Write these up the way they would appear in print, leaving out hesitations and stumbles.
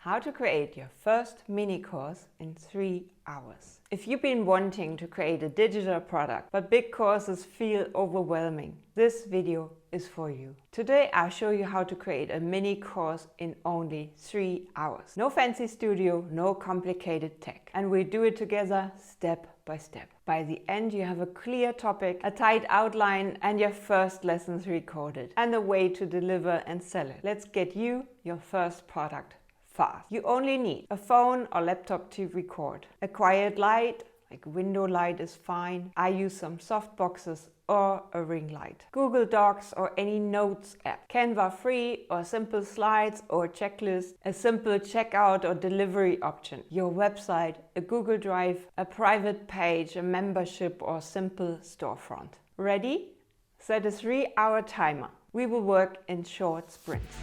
how to create your first mini course in 3 hours. If you've been wanting to create a digital product, but big courses feel overwhelming, this video is for you. Today I'll show you how to create a mini course in only 3 hours. No fancy studio, no complicated tech. And we do it together step by step. By the end you have a clear topic, a tight outline and your first lessons recorded and a way to deliver and sell it. Let's get you your first product fast. You only need a phone or laptop to record. A quiet light, like window light, is fine. I use some soft boxes or a ring light. Google Docs or any notes app. Canva free or simple slides or checklist. A simple checkout or delivery option. Your website, a Google Drive, a private page, a membership or simple storefront. Ready? Set a 3-hour timer. We will work in short sprints.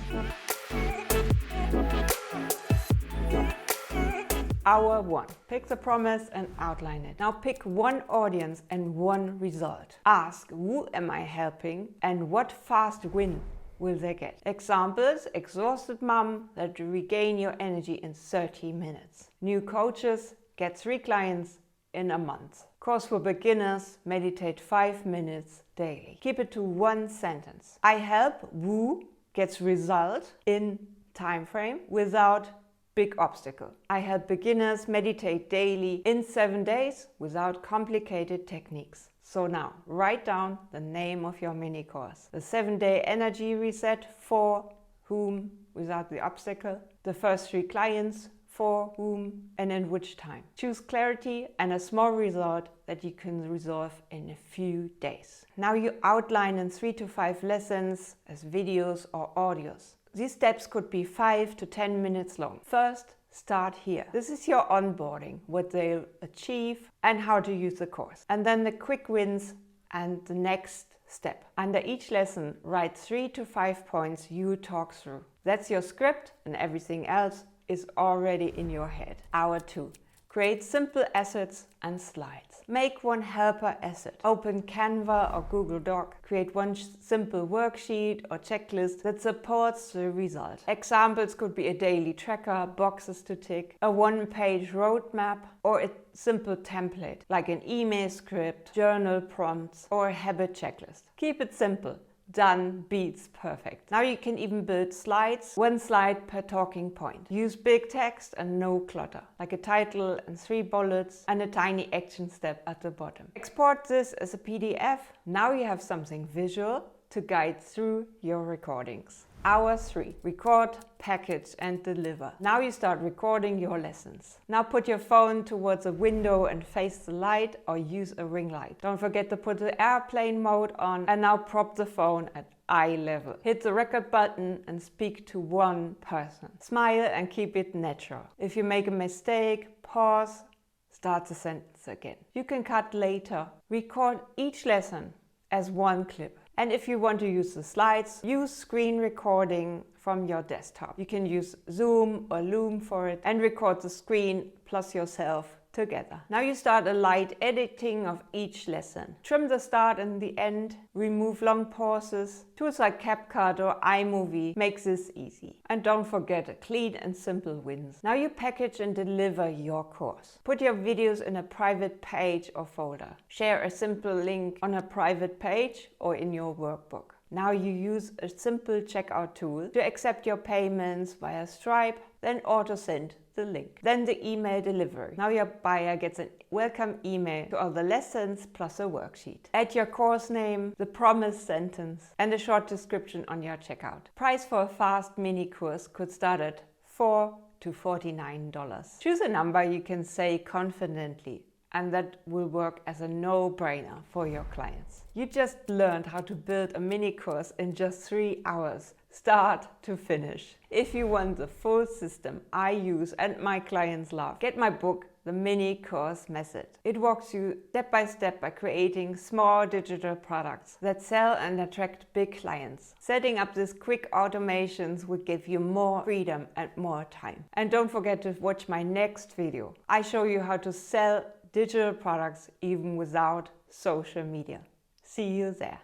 Hour 1. Pick the promise and outline it. Now pick one audience and one result. Ask, who am I helping and what fast win will they get? Examples: exhausted mom that regain your energy in 30 minutes. New coaches get 3 clients in a month. Course for beginners, meditate 5 minutes daily. Keep it to one sentence. I help, who gets result in time frame without big obstacle. I help beginners meditate daily in 7 days without complicated techniques. So now, write down the name of your mini course. The 7-day energy reset, for whom, without the obstacle. The first 3 clients, for whom and in which time. Choose clarity and a small result that you can resolve in a few days. Now you outline in 3 to 5 lessons as videos or audios. These steps could be 5 to 10 minutes long. First, start here. This is your onboarding, what they'll achieve and how to use the course. And then the quick wins and the next step. Under each lesson, write 3 to 5 points you talk through. That's your script and everything else is already in your head. Hour 2. Create simple assets and slides. Make one helper asset. Open Canva or Google Doc. Create one simple worksheet or checklist that supports the result. Examples could be a daily tracker, boxes to tick, a one-page roadmap, or a simple template like an email script, journal prompts, or a habit checklist. Keep it simple. Done beats perfect. Now you can even build slides, 1 slide per talking point. Use big text and no clutter, like a title and 3 bullets and a tiny action step at the bottom. Export this as a PDF. Now you have something visual to guide through your recordings. Hour 3. Record, package and deliver. Now you start recording your lessons. Now put your phone towards a window and face the light or use a ring light. Don't forget to put the airplane mode on and now prop the phone at eye level. Hit the record button and speak to one person. Smile and keep it natural. If you make a mistake, pause, start the sentence again. You can cut later. Record each lesson as one clip. And if you want to use the slides, use screen recording from your desktop. You can use Zoom or Loom for it and record the screen plus yourself together. Now you start a light editing of each lesson. Trim the start and the end, remove long pauses. Tools like CapCut or iMovie makes this easy. And don't forget a clean and simple wins. Now you package and deliver your course. Put your videos in a private page or folder. Share a simple link on a private page or in your workbook. Now you use a simple checkout tool to accept your payments via Stripe, then auto-send the link. Then the email delivery. Now your buyer gets a welcome email to all the lessons plus a worksheet. Add your course name, the promise sentence and a short description on your checkout. Price for a fast mini course could start at $4 to $49. Choose a number you can say confidently, and that will work as a no-brainer for your clients. You just learned how to build a mini course in just 3 hours, start to finish. If you want the full system I use and my clients love, get my book, The Mini Course Method. It walks you step by step by creating small digital products that sell and attract big clients. Setting up these quick automations will give you more freedom and more time. And don't forget to watch my next video. I show you how to sell digital products even without social media. See you there.